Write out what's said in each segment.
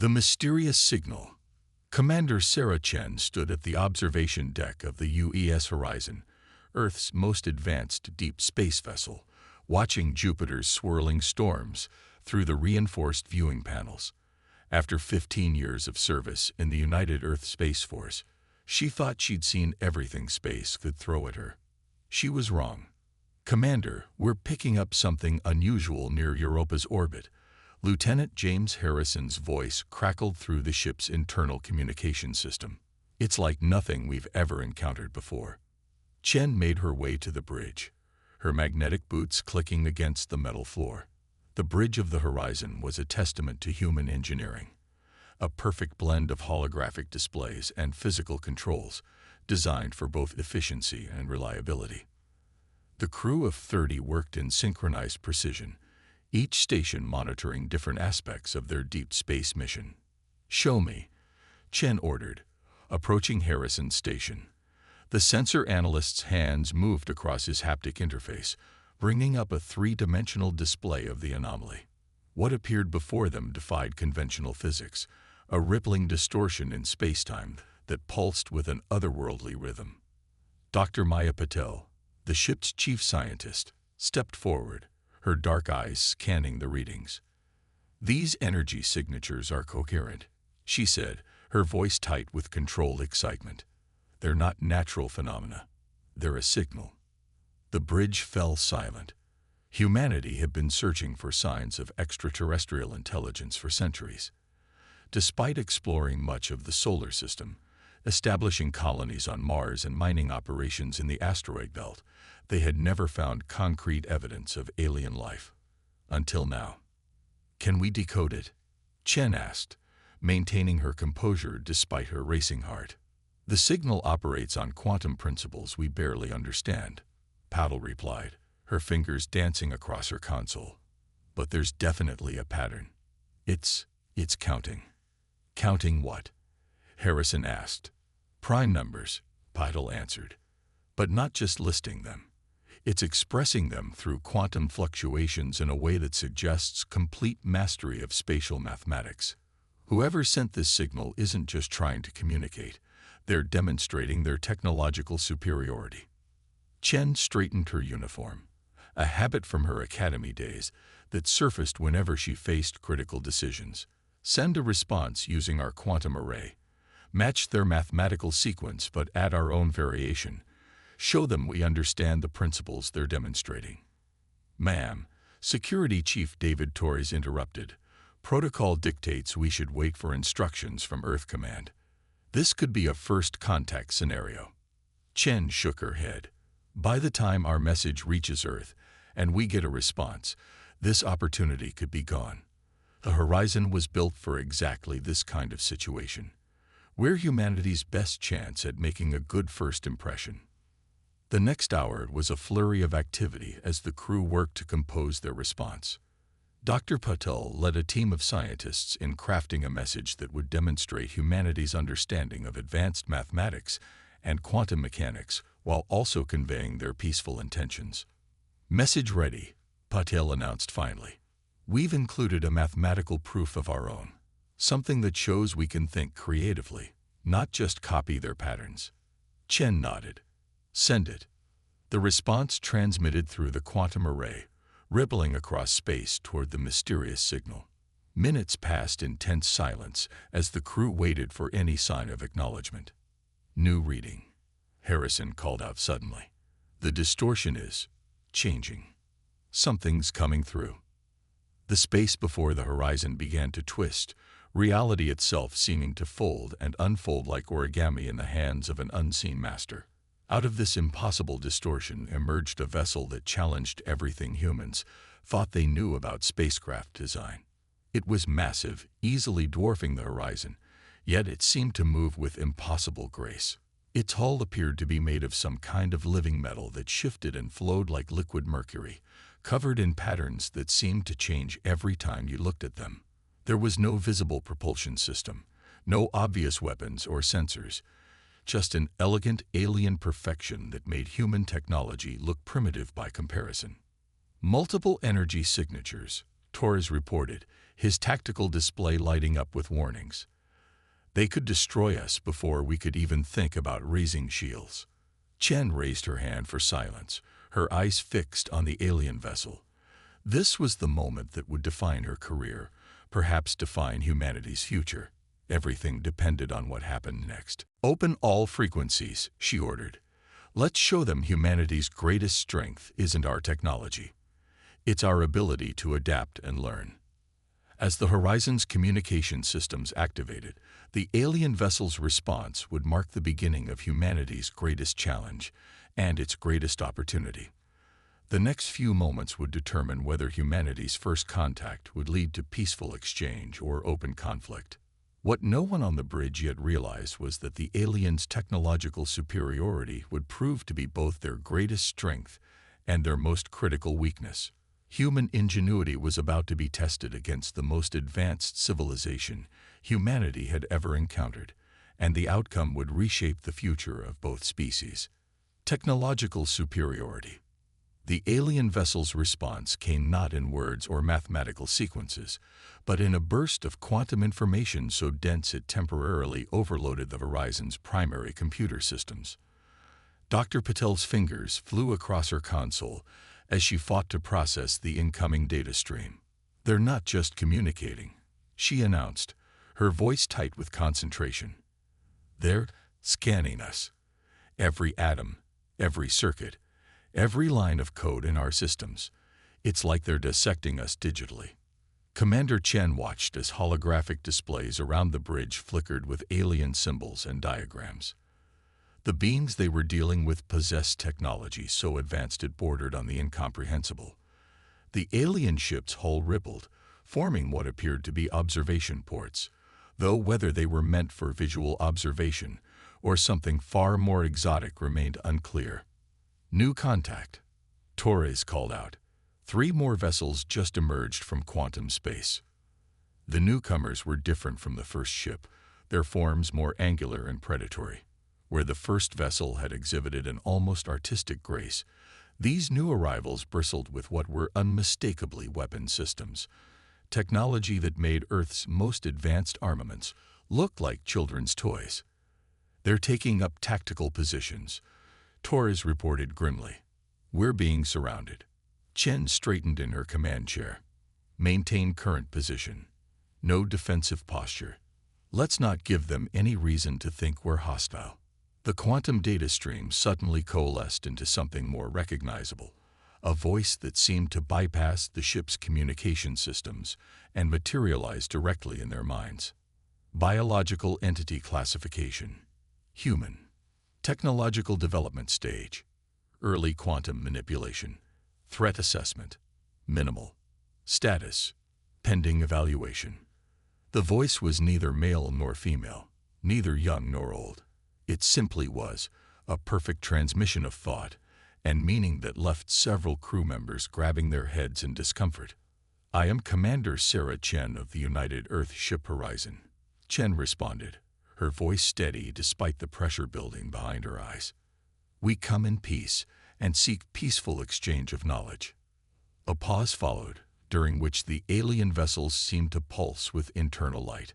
The mysterious signal. Commander Sarah Chen stood at the observation deck of the UES Horizon, Earth's most advanced deep space vessel, watching Jupiter's swirling storms through the reinforced viewing panels. After 15 years of service in the United Earth Space Force, she thought she'd seen everything space could throw at her. She was wrong. "Commander, we're picking up something unusual near Europa's orbit." Lieutenant James Harrison's voice crackled through the ship's internal communication system. "It's like nothing we've ever encountered before." Chen made her way to the bridge, her magnetic boots clicking against the metal floor. The bridge of the Horizon was a testament to human engineering, a perfect blend of holographic displays and physical controls designed for both efficiency and reliability. The crew of 30 worked in synchronized precision, each station monitoring different aspects of their deep space mission. "Show me," Chen ordered, approaching Harrison's station. The sensor analyst's hands moved across his haptic interface, bringing up a three-dimensional display of the anomaly. What appeared before them defied conventional physics, a rippling distortion in spacetime that pulsed with an otherworldly rhythm. Dr. Maya Patel, the ship's chief scientist, stepped forward, her dark eyes scanning the readings. "These energy signatures are coherent," she said, her voice tight with controlled excitement. "They're not natural phenomena. They're a signal." The bridge fell silent. Humanity had been searching for signs of extraterrestrial intelligence for centuries. Despite exploring much of the solar system, establishing colonies on Mars and mining operations in the asteroid belt, they had never found concrete evidence of alien life. Until now. "Can we decode it?" Chen asked, maintaining her composure despite her racing heart. "The signal operates on quantum principles we barely understand," Paddle replied, her fingers dancing across her console. "But there's definitely a pattern. It's counting." "Counting what?" Harrison asked. "Prime numbers," Paddle answered. "But not just listing them. It's expressing them through quantum fluctuations in a way that suggests complete mastery of spatial mathematics. Whoever sent this signal isn't just trying to communicate. They're demonstrating their technological superiority." Chen straightened her uniform, a habit from her academy days that surfaced whenever she faced critical decisions. "Send a response using our quantum array. Match their mathematical sequence but add our own variation. Show them we understand the principles they're demonstrating." "Ma'am," Security Chief David Torres interrupted, "protocol dictates we should wait for instructions from Earth Command. This could be a first contact scenario." Chen shook her head. "By the time our message reaches Earth and we get a response, this opportunity could be gone. The Horizon was built for exactly this kind of situation. We're humanity's best chance at making a good first impression." The next hour was a flurry of activity as the crew worked to compose their response. Dr. Patel led a team of scientists in crafting a message that would demonstrate humanity's understanding of advanced mathematics and quantum mechanics while also conveying their peaceful intentions. "Message ready," Patel announced finally. "We've included a mathematical proof of our own, something that shows we can think creatively, not just copy their patterns." Chen nodded. "Send it." The response transmitted through the quantum array, rippling across space toward the mysterious signal. Minutes passed in tense silence as the crew waited for any sign of acknowledgement. "New reading," Harrison called out suddenly. "The distortion is changing. Something's coming through." The space before the horizon began to twist, reality itself seeming to fold and unfold like origami in the hands of an unseen master. Out of this impossible distortion emerged a vessel that challenged everything humans thought they knew about spacecraft design. It was massive, easily dwarfing the horizon, yet it seemed to move with impossible grace. Its hull appeared to be made of some kind of living metal that shifted and flowed like liquid mercury, covered in patterns that seemed to change every time you looked at them. There was no visible propulsion system, no obvious weapons or sensors, just an elegant alien perfection that made human technology look primitive by comparison. "Multiple energy signatures," Torres reported, his tactical display lighting up with warnings. They could destroy us before we could even think about raising shields. Chen raised her hand for silence, her eyes fixed on the alien vessel. This was the moment that would define her career, perhaps define humanity's future. Everything depended on what happened next. Open all frequencies, she ordered. Let's show them humanity's greatest strength isn't our technology. It's our ability to adapt and learn. As the Horizon's communication systems activated, the alien vessel's response would mark the beginning of humanity's greatest challenge and its greatest opportunity. The next few moments would determine whether humanity's first contact would lead to peaceful exchange or open conflict. What no one on the bridge yet realized was that the aliens' technological superiority would prove to be both their greatest strength and their most critical weakness. Human ingenuity was about to be tested against the most advanced civilization humanity had ever encountered, and the outcome would reshape the future of both species. Technological superiority. The alien vessel's response came not in words or mathematical sequences, but in a burst of quantum information so dense it temporarily overloaded the Horizon's primary computer systems. Dr. Patel's fingers flew across her console as she fought to process the incoming data stream. They're not just communicating, she announced, her voice tight with concentration. They're scanning us. Every atom, every circuit, every line of code in our systems. It's like they're dissecting us digitally. Commander Chen watched as holographic displays around the bridge flickered with alien symbols and diagrams. The beings they were dealing with possessed technology so advanced it bordered on the incomprehensible. The alien ship's hull rippled, forming what appeared to be observation ports, though whether they were meant for visual observation or something far more exotic remained unclear. New contact, Torres called out. 3 more vessels just emerged from quantum space. The newcomers were different from the first ship, their forms more angular and predatory. Where the first vessel had exhibited an almost artistic grace, these new arrivals bristled with what were unmistakably weapon systems, technology that made Earth's most advanced armaments look like children's toys. They're taking up tactical positions, Torres reported grimly. We're being surrounded. Chen straightened in her command chair. Maintain current position. No defensive posture. Let's not give them any reason to think we're hostile. The quantum data stream suddenly coalesced into something more recognizable, a voice that seemed to bypass the ship's communication systems and materialize directly in their minds. Biological entity classification. Human. Technological development stage. Early quantum manipulation. Threat assessment. Minimal. Status. Pending evaluation. The voice was neither male nor female, neither young nor old. It simply was, a perfect transmission of thought and meaning that left several crew members grabbing their heads in discomfort. I am Commander Sarah Chen of the United Earth Ship Horizon, Chen responded, her voice steady despite the pressure building behind her eyes. We come in peace and seek peaceful exchange of knowledge. A pause followed, during which the alien vessels seemed to pulse with internal light.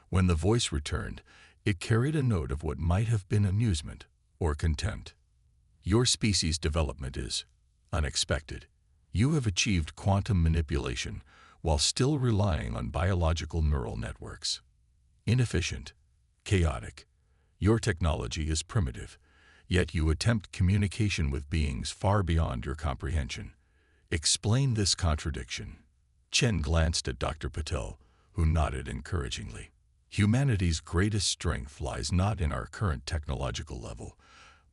When the voice returned, it carried a note of what might have been amusement or contempt. Your species' development is unexpected. You have achieved quantum manipulation while still relying on biological neural networks. Inefficient, chaotic. Your technology is primitive, yet you attempt communication with beings far beyond your comprehension. Explain this contradiction. Chen glanced at Dr. Patel, who nodded encouragingly. Humanity's greatest strength lies not in our current technological level,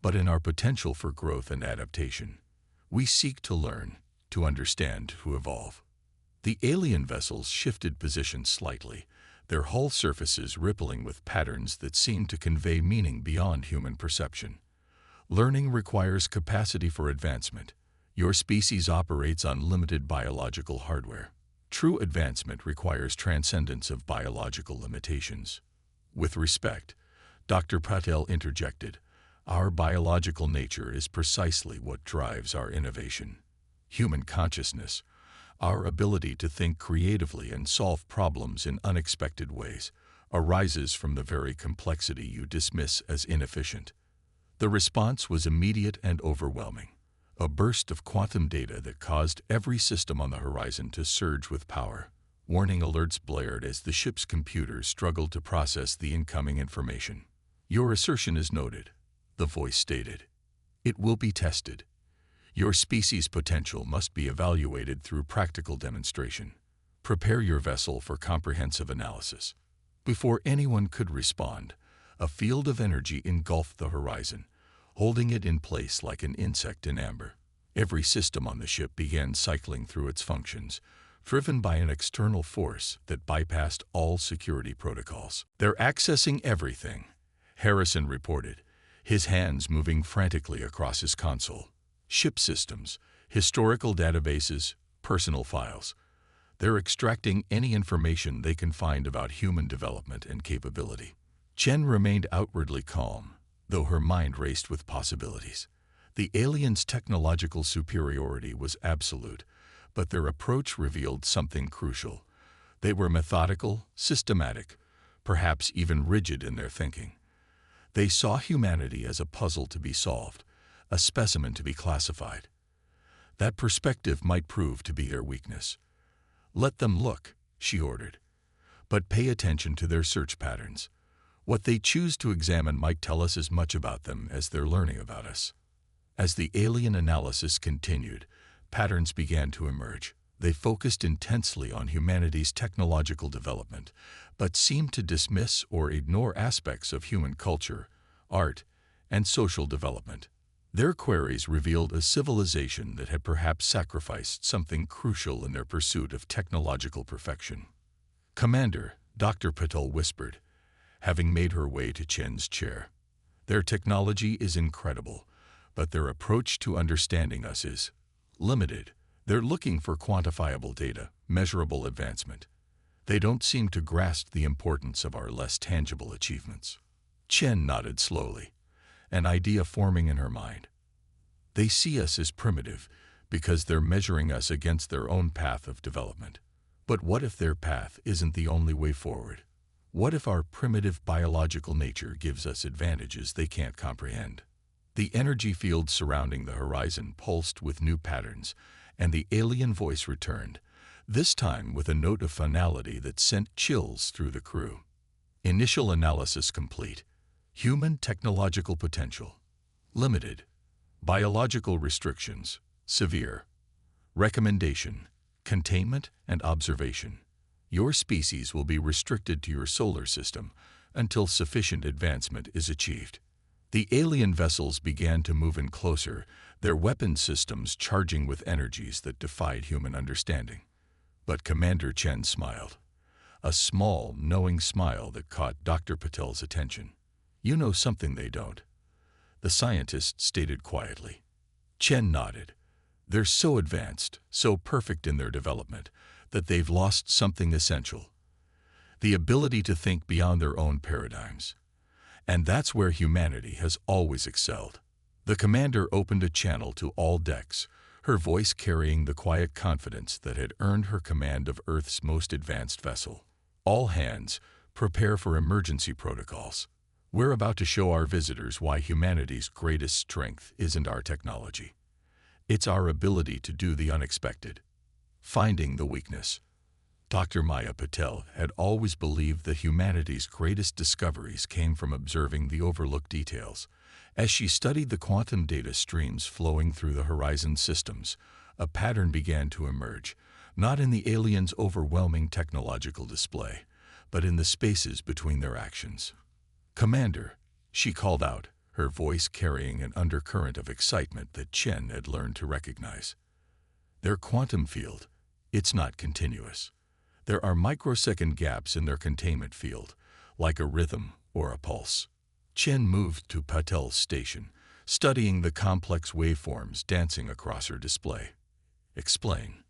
but in our potential for growth and adaptation. We seek to learn, to understand, to evolve. The alien vessels shifted position slightly, their hull surfaces rippling with patterns that seemed to convey meaning beyond human perception. Learning requires capacity for advancement. Your species operates on limited biological hardware. True advancement requires transcendence of biological limitations. With respect, Dr. Patel interjected, our biological nature is precisely what drives our innovation. Human consciousness, Our ability to think creatively and solve problems in unexpected ways arises from the very complexity you dismiss as inefficient. The response was immediate and overwhelming, a burst of quantum data that caused every system on the horizon to surge with power. Warning alerts blared as the ship's computers struggled to process the incoming information. "Your assertion is noted," the voice stated. "It will be tested. Your species' potential must be evaluated through practical demonstration. Prepare your vessel for comprehensive analysis." Before anyone could respond, a field of energy engulfed the horizon, holding it in place like an insect in amber. Every system on the ship began cycling through its functions, driven by an external force that bypassed all security protocols. "They're accessing everything," Harrison reported, his hands moving frantically across his console. "Ship systems, historical databases, personal files. They're extracting any information they can find about human development and capability." Chen remained outwardly calm, though her mind raced with possibilities. The aliens' technological superiority was absolute, but their approach revealed something crucial. They were methodical, systematic, perhaps even rigid in their thinking. They saw humanity as a puzzle to be solved, a specimen to be classified. That perspective might prove to be their weakness. "Let them look," she ordered, "but pay attention to their search patterns. What they choose to examine might tell us as much about them as they're learning about us." As the alien analysis continued, patterns began to emerge. They focused intensely on humanity's technological development, but seemed to dismiss or ignore aspects of human culture, art, and social development. Their queries revealed a civilization that had perhaps sacrificed something crucial in their pursuit of technological perfection. "Commander," Dr. Patel whispered, having made her way to Chen's chair. "Their technology is incredible, but their approach to understanding us is limited. They're looking for quantifiable data, measurable advancement. They don't seem to grasp the importance of our less tangible achievements." Chen nodded slowly, an idea forming in her mind. "They see us as primitive because they're measuring us against their own path of development. But what if their path isn't the only way forward? What if our primitive biological nature gives us advantages they can't comprehend?" The energy field surrounding the horizon pulsed with new patterns, and the alien voice returned, this time with a note of finality that sent chills through the crew. "Initial analysis complete. Human technological potential limited. Biological restrictions severe. Recommendation: containment and observation. Your species will be restricted to your solar system until sufficient advancement is achieved." The alien vessels began to move in closer, their weapon systems charging with energies that defied human understanding. But Commander Chen smiled, a small, knowing smile that caught Dr. Patel's attention. "You know something they don't," the scientist stated quietly. Chen nodded. "They're so advanced, so perfect in their development, that they've lost something essential: the ability to think beyond their own paradigms. And that's where humanity has always excelled." The commander opened a channel to all decks, her voice carrying the quiet confidence that had earned her command of Earth's most advanced vessel. "All hands, prepare for emergency protocols. We're about to show our visitors why humanity's greatest strength isn't our technology. It's our ability to do the unexpected. Finding the weakness." Dr. Maya Patel had always believed that humanity's greatest discoveries came from observing the overlooked details. As she studied the quantum data streams flowing through the horizon systems, a pattern began to emerge, not in the aliens' overwhelming technological display, but in the spaces between their actions. "Commander," she called out, her voice carrying an undercurrent of excitement that Chen had learned to recognize. "Their quantum field, it's not continuous. There are microsecond gaps in their containment field, like a rhythm or a pulse." Chen moved to Patel's station, studying the complex waveforms dancing across her display. "Explain."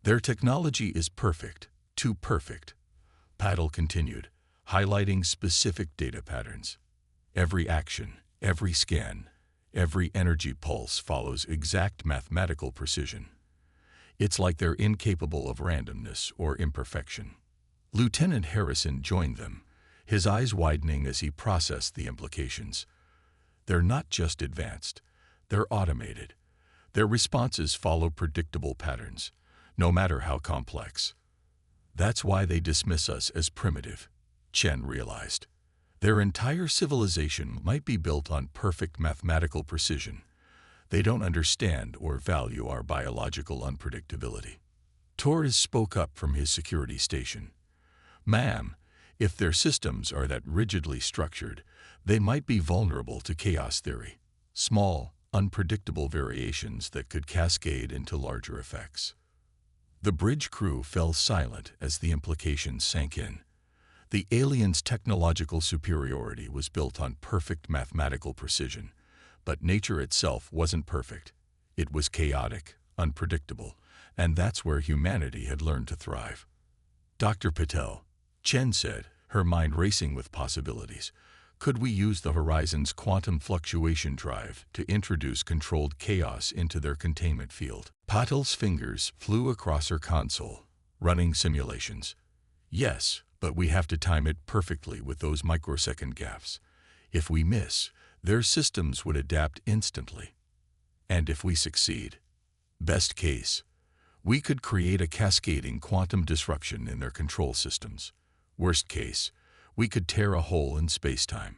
"Their technology is perfect, too perfect," Patel continued, highlighting specific data patterns. "Every action, every scan, every energy pulse follows exact mathematical precision. It's like they're incapable of randomness or imperfection. Lieutenant Harrison joined them, his eyes widening as he processed the implications. They're not just advanced, they're automated. Their responses follow predictable patterns, no matter how complex. That's why they dismiss us as primitive, Chen realized. Their entire civilization might be built on perfect mathematical precision. They don't understand or value our biological unpredictability. Torres spoke up from his security station. Ma'am, if their systems are that rigidly structured, they might be vulnerable to chaos theory. Small, unpredictable variations that could cascade into larger effects. The bridge crew fell silent as the implications sank in. The aliens' technological superiority was built on perfect mathematical precision, but nature itself wasn't perfect. It was chaotic, unpredictable, and that's where humanity had learned to thrive. Dr. Patel, Chen said, her mind racing with possibilities. Could we use the Horizon's quantum fluctuation drive to introduce controlled chaos into their containment field? Patel's fingers flew across her console, running simulations. Yes, but we have to time it perfectly with those microsecond gaps. If we miss, their systems would adapt instantly. And if we succeed, best case, we could create a cascading quantum disruption in their control systems. Worst case, we could tear a hole in space-time.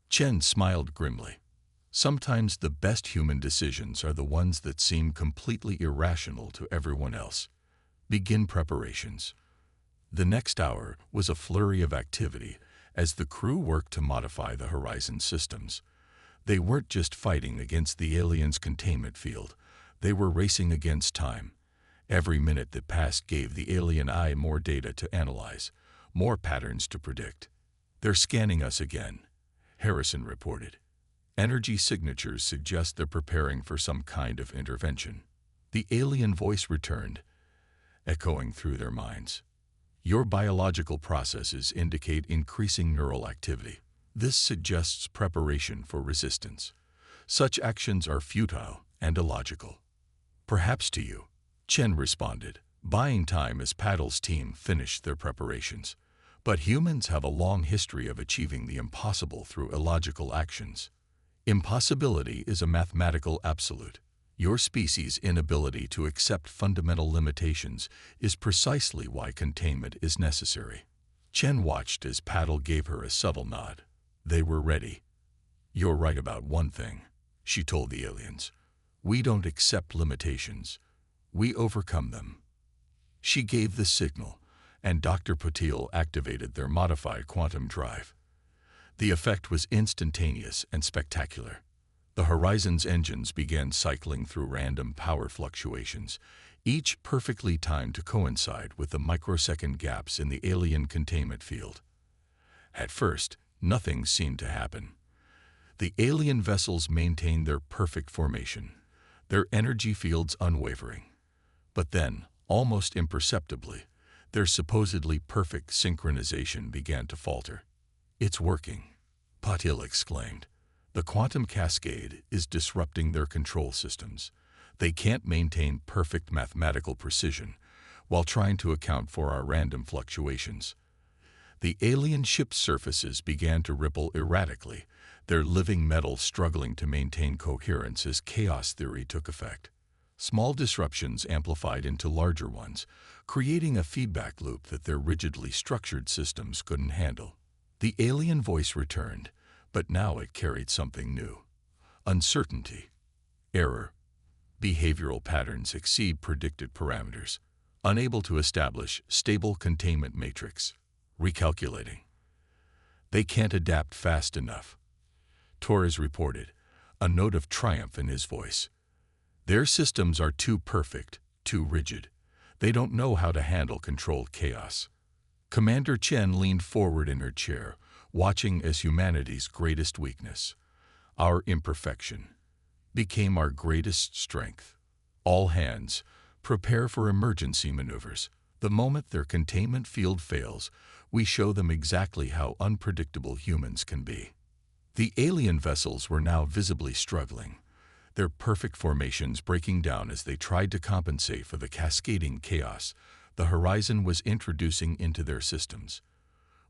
Chen smiled grimly. Sometimes the best human decisions are the ones that seem completely irrational to everyone else. Begin preparations. The next hour was a flurry of activity as the crew worked to modify the Horizon systems. They weren't just fighting against the aliens' containment field. They were racing against time. Every minute that passed gave the alien eye more data to analyze, more patterns to predict. They're scanning us again, Harrison reported. Energy signatures suggest they're preparing for some kind of intervention. The alien voice returned, echoing through their minds. Your biological processes indicate increasing neural activity. This suggests preparation for resistance. Such actions are futile and illogical. Perhaps to you, Chen responded, buying time as Patel's team finished their preparations. But humans have a long history of achieving the impossible through illogical actions. Impossibility is a mathematical absolute. Your species' inability to accept fundamental limitations is precisely why containment is necessary. Chen watched as Patel gave her a subtle nod. They were ready. You're right about one thing, she told the aliens. We don't accept limitations. We overcome them. She gave the signal, and Dr. Patel activated their modified quantum drive. The effect was instantaneous and spectacular. The Horizon's engines began cycling through random power fluctuations, each perfectly timed to coincide with the microsecond gaps in the alien containment field. At first, nothing seemed to happen. The alien vessels maintained their perfect formation, their energy fields unwavering. But then, almost imperceptibly, their supposedly perfect synchronization began to falter. It's working, Patel exclaimed. The quantum cascade is disrupting their control systems. They can't maintain perfect mathematical precision while trying to account for our random fluctuations. The alien ship's surfaces began to ripple erratically, their living metal struggling to maintain coherence as chaos theory took effect. Small disruptions amplified into larger ones, creating a feedback loop that their rigidly structured systems couldn't handle. The alien voice returned, but now it carried something new. Uncertainty. Error. Behavioral patterns exceed predicted parameters. Unable to establish stable containment matrix. Recalculating. They can't adapt fast enough. Torres reported, a note of triumph in his voice. Their systems are too perfect, too rigid. They don't know how to handle controlled chaos. Commander Chen leaned forward in her chair, watching as humanity's greatest weakness, our imperfection, became our greatest strength. All hands, prepare for emergency maneuvers. The moment their containment field fails, we show them exactly how unpredictable humans can be. The alien vessels were now visibly struggling, their perfect formations breaking down as they tried to compensate for the cascading chaos the horizon was introducing into their systems.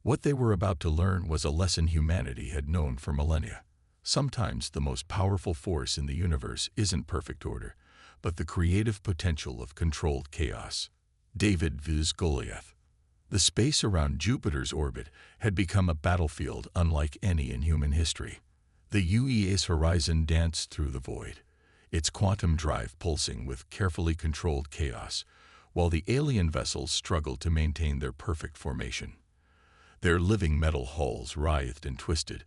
What they were about to learn was a lesson humanity had known for millennia. Sometimes the most powerful force in the universe isn't perfect order, but the creative potential of controlled chaos. David vs. Goliath. The space around Jupiter's orbit had become a battlefield unlike any in human history. The UEA's horizon danced through the void, its quantum drive pulsing with carefully controlled chaos, while the alien vessels struggled to maintain their perfect formation. Their living metal hulls writhed and twisted,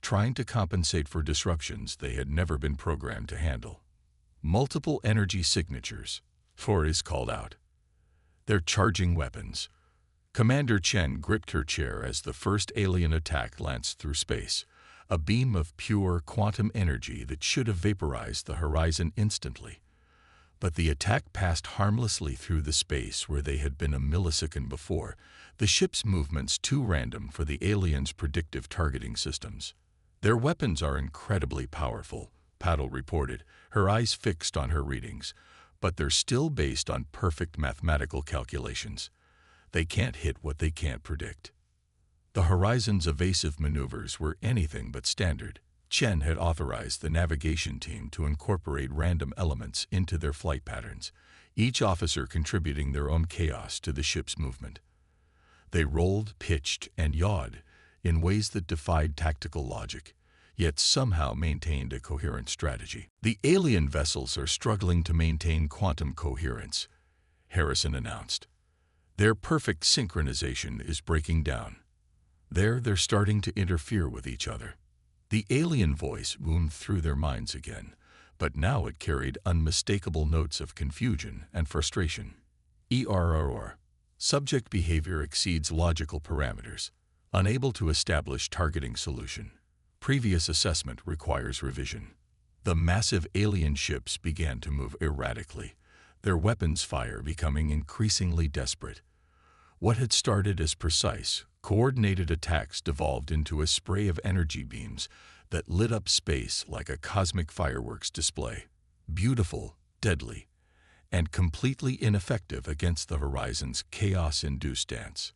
trying to compensate for disruptions they had never been programmed to handle. Multiple energy signatures, Forrest called out. They're charging weapons. Commander Chen gripped her chair as the first alien attack lanced through space, a beam of pure quantum energy that should have vaporized the horizon instantly. But the attack passed harmlessly through the space where they had been a millisecond before, the ship's movements too random for the aliens' predictive targeting systems. Their weapons are incredibly powerful, Paddle reported, her eyes fixed on her readings, but they're still based on perfect mathematical calculations. They can't hit what they can't predict. The Horizon's evasive maneuvers were anything but standard. Chen had authorized the navigation team to incorporate random elements into their flight patterns, each officer contributing their own chaos to the ship's movement. They rolled, pitched, and yawed in ways that defied tactical logic, yet somehow maintained a coherent strategy. The alien vessels are struggling to maintain quantum coherence, Harrison announced. Their perfect synchronization is breaking down. They're starting to interfere with each other. The alien voice boomed through their minds again, but now it carried unmistakable notes of confusion and frustration. Error. Subject behavior exceeds logical parameters. Unable to establish targeting solution. Previous assessment requires revision. The massive alien ships began to move erratically, their weapons fire becoming increasingly desperate. What had started as precise, coordinated attacks devolved into a spray of energy beams that lit up space like a cosmic fireworks display. Beautiful, deadly, and completely ineffective against the Horizon's chaos-induced dance.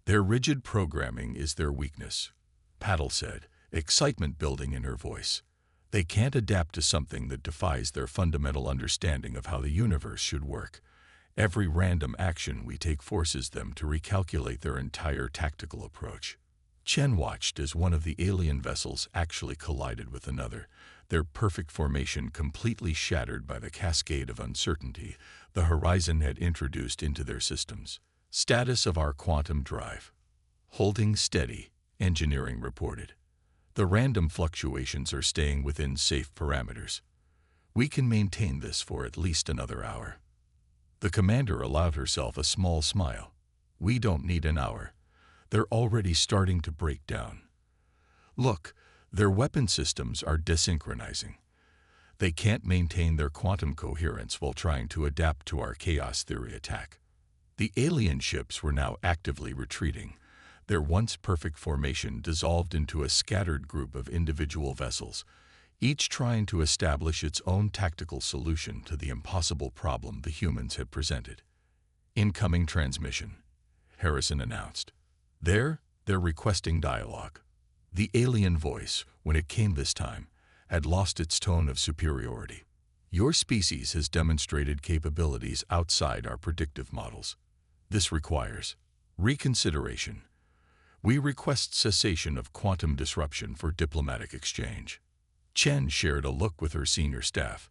Their rigid programming is their weakness, Paddle said, excitement building in her voice. They can't adapt to something that defies their fundamental understanding of how the universe should work. Every random action we take forces them to recalculate their entire tactical approach. Chen watched as one of the alien vessels actually collided with another, their perfect formation completely shattered by the cascade of uncertainty the Horizon had introduced into their systems. Status of our quantum drive. Holding steady, engineering reported. The random fluctuations are staying within safe parameters. We can maintain this for at least another hour. The commander allowed herself a small smile. We don't need an hour. They're already starting to break down. Look, their weapon systems are desynchronizing. They can't maintain their quantum coherence while trying to adapt to our chaos theory attack. The alien ships were now actively retreating, their once perfect formation dissolved into a scattered group of individual vessels, each trying to establish its own tactical solution to the impossible problem the humans had presented. Incoming transmission, Harrison announced. They're requesting dialogue. The alien voice, when it came this time, had lost its tone of superiority. Your species has demonstrated capabilities outside our predictive models. This requires reconsideration. We request cessation of quantum disruption for diplomatic exchange. Chen shared a look with her senior staff.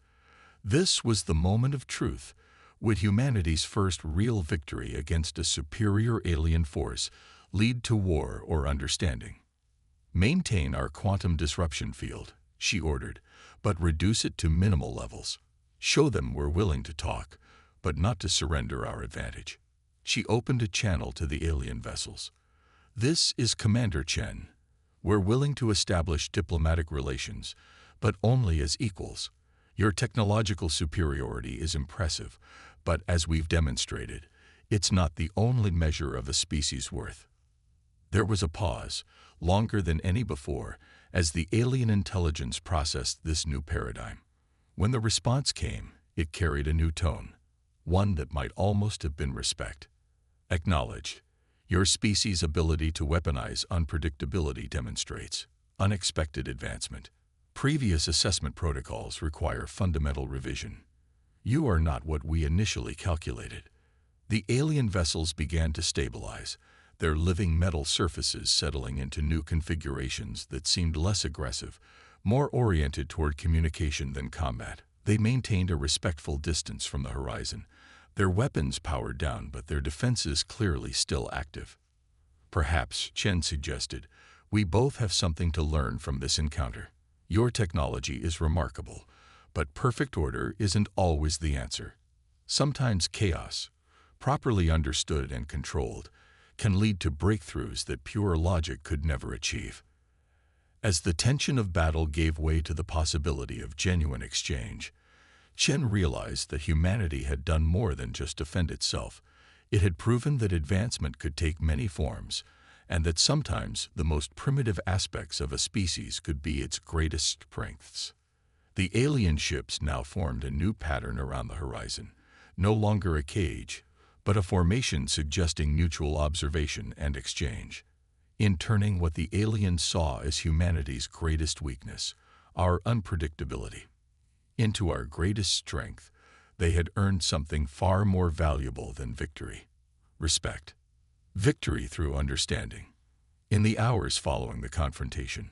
This was the moment of truth. Would humanity's first real victory against a superior alien force lead to war or understanding? Maintain our quantum disruption field, she ordered, but reduce it to minimal levels. Show them we're willing to talk, but not to surrender our advantage. She opened a channel to the alien vessels. This is Commander Chen. We're willing to establish diplomatic relations, but only as equals. Your technological superiority is impressive, but as we've demonstrated, it's not the only measure of a species' worth. There was a pause, longer than any before, as the alien intelligence processed this new paradigm. When the response came, it carried a new tone, one that might almost have been respect. Acknowledged. Your species' ability to weaponize unpredictability demonstrates unexpected advancement. Previous assessment protocols require fundamental revision. You are not what we initially calculated. The alien vessels began to stabilize, their living metal surfaces settling into new configurations that seemed less aggressive, more oriented toward communication than combat. They maintained a respectful distance from the horizon, their weapons powered down but their defenses clearly still active. Perhaps, Chen suggested, we both have something to learn from this encounter. Your technology is remarkable, but perfect order isn't always the answer. Sometimes chaos, properly understood and controlled, can lead to breakthroughs that pure logic could never achieve. As the tension of battle gave way to the possibility of genuine exchange, Chen realized that humanity had done more than just defend itself. It had proven that advancement could take many forms, and that sometimes the most primitive aspects of a species could be its greatest strengths. The alien ships now formed a new pattern around the horizon, no longer a cage, but a formation suggesting mutual observation and exchange. In turning what the aliens saw as humanity's greatest weakness, our unpredictability, into our greatest strength, they had earned something far more valuable than victory: respect. Victory through understanding. In the hours following the confrontation,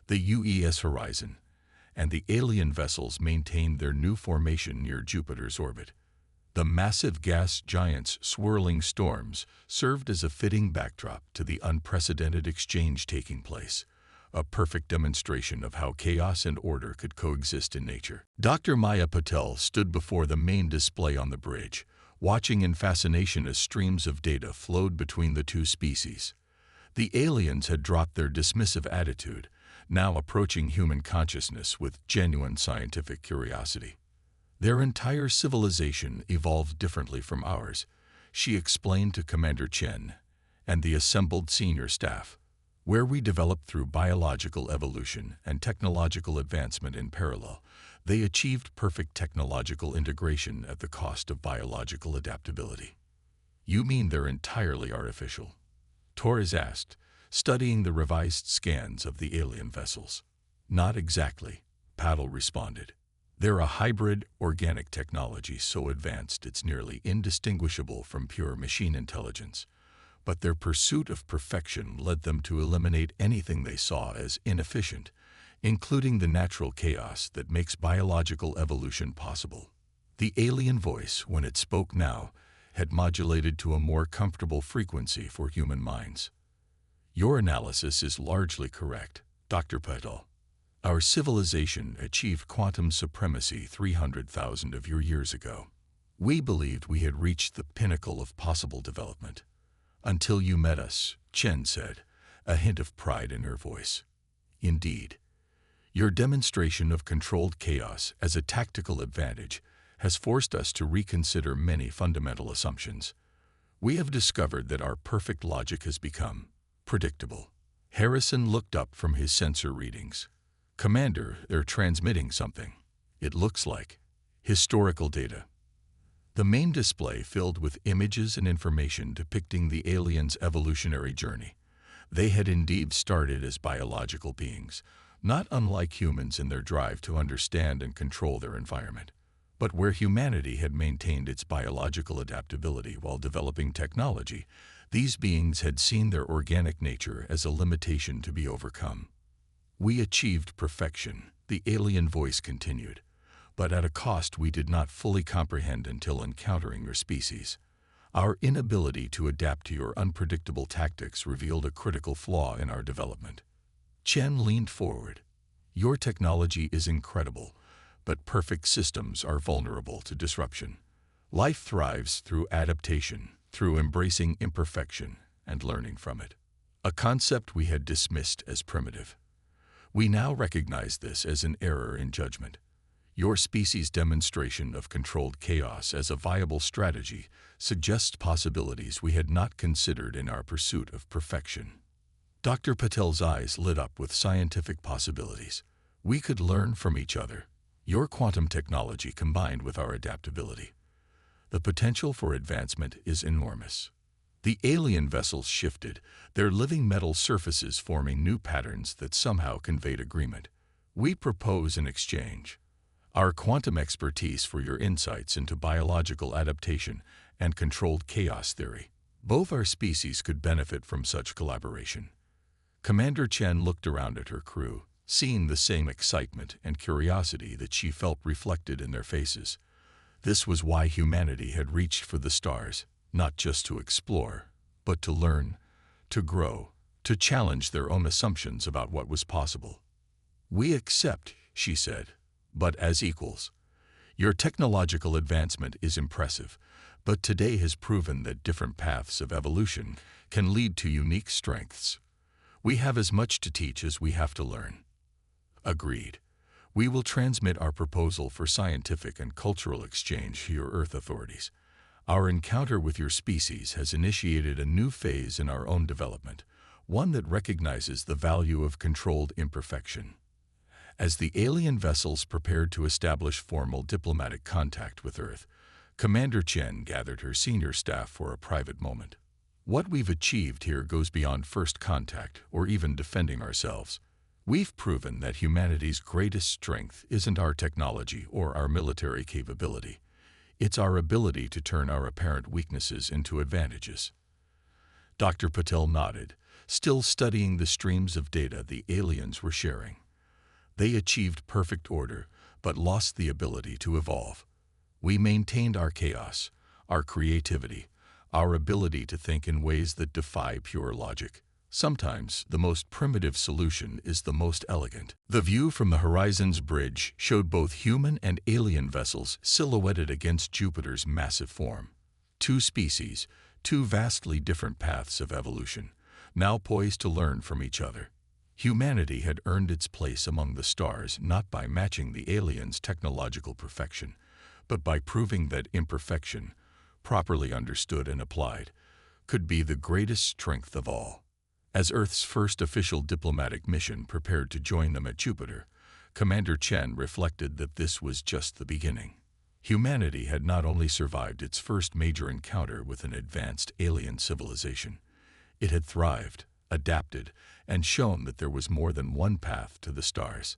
the UES horizon and the alien vessels maintained their new formation near Jupiter's orbit. The massive gas giant's swirling storms served as a fitting backdrop to the unprecedented exchange taking place, a perfect demonstration of how chaos and order could coexist in nature. Dr. Maya Patel stood before the main display on the bridge, watching in fascination as streams of data flowed between the two species. The aliens had dropped their dismissive attitude, now approaching human consciousness with genuine scientific curiosity. Their entire civilization evolved differently from ours, she explained to Commander Chen and the assembled senior staff. Where we developed through biological evolution and technological advancement in parallel, they achieved perfect technological integration at the cost of biological adaptability. You mean they're entirely artificial? Torres asked, studying the revised scans of the alien vessels. Not exactly, Patel responded. They're a hybrid, organic technology so advanced it's nearly indistinguishable from pure machine intelligence. But their pursuit of perfection led them to eliminate anything they saw as inefficient, including the natural chaos that makes biological evolution possible. The alien voice, when it spoke now, had modulated to a more comfortable frequency for human minds. Your analysis is largely correct, Dr. Patel. Our civilization achieved quantum supremacy 300,000 of your years ago. We believed we had reached the pinnacle of possible development. Until you met us, Chen said, a hint of pride in her voice. Indeed, your demonstration of controlled chaos as a tactical advantage has forced us to reconsider many fundamental assumptions. We have discovered that our perfect logic has become predictable. Harrison looked up from his sensor readings. Commander, they're transmitting something. It looks like historical data. The main display filled with images and information depicting the aliens' evolutionary journey. They had indeed started as biological beings, not unlike humans in their drive to understand and control their environment. But where humanity had maintained its biological adaptability while developing technology, these beings had seen their organic nature as a limitation to be overcome. We achieved perfection, the alien voice continued, but at a cost we did not fully comprehend until encountering your species. Our inability to adapt to your unpredictable tactics revealed a critical flaw in our development. Chen leaned forward. Your technology is incredible, but perfect systems are vulnerable to disruption. Life thrives through adaptation, through embracing imperfection and learning from it. A concept we had dismissed as primitive. We now recognize this as an error in judgment. Your species' demonstration of controlled chaos as a viable strategy suggests possibilities we had not considered in our pursuit of perfection. Dr. Patel's eyes lit up with scientific possibilities. We could learn from each other. Your quantum technology combined with our adaptability. The potential for advancement is enormous. The alien vessels shifted, their living metal surfaces forming new patterns that somehow conveyed agreement. We propose an exchange. Our quantum expertise for your insights into biological adaptation and controlled chaos theory. Both our species could benefit from such collaboration. Commander Chen looked around at her crew, seeing the same excitement and curiosity that she felt reflected in their faces. This was why humanity had reached for the stars, not just to explore, but to learn, to grow, to challenge their own assumptions about what was possible. "We accept," she said, "but as equals. Your technological advancement is impressive, but today has proven that different paths of evolution can lead to unique strengths. We have as much to teach as we have to learn." Agreed. We will transmit our proposal for scientific and cultural exchange to your Earth authorities. Our encounter with your species has initiated a new phase in our own development, one that recognizes the value of controlled imperfection. As the alien vessels prepared to establish formal diplomatic contact with Earth, Commander Chen gathered her senior staff for a private moment. "What we've achieved here goes beyond first contact or even defending ourselves. We've proven that humanity's greatest strength isn't our technology or our military capability. It's our ability to turn our apparent weaknesses into advantages." Dr. Patel nodded, still studying the streams of data the aliens were sharing. They achieved perfect order, but lost the ability to evolve. We maintained our chaos, our creativity, our ability to think in ways that defy pure logic. Sometimes, the most primitive solution is the most elegant. The view from the Horizons Bridge showed both human and alien vessels silhouetted against Jupiter's massive form. Two species, two vastly different paths of evolution, now poised to learn from each other. Humanity had earned its place among the stars not by matching the aliens' technological perfection, but by proving that imperfection, properly understood and applied, could be the greatest strength of all. As Earth's first official diplomatic mission prepared to join them at Jupiter, Commander Chen reflected that this was just the beginning. Humanity had not only survived its first major encounter with an advanced alien civilization, it had thrived, adapted, and shown that there was more than one path to the stars.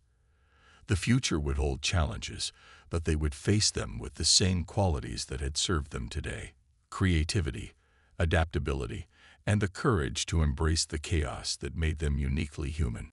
The future would hold challenges, but they would face them with the same qualities that had served them today: creativity, adaptability, and the courage to embrace the chaos that made them uniquely human.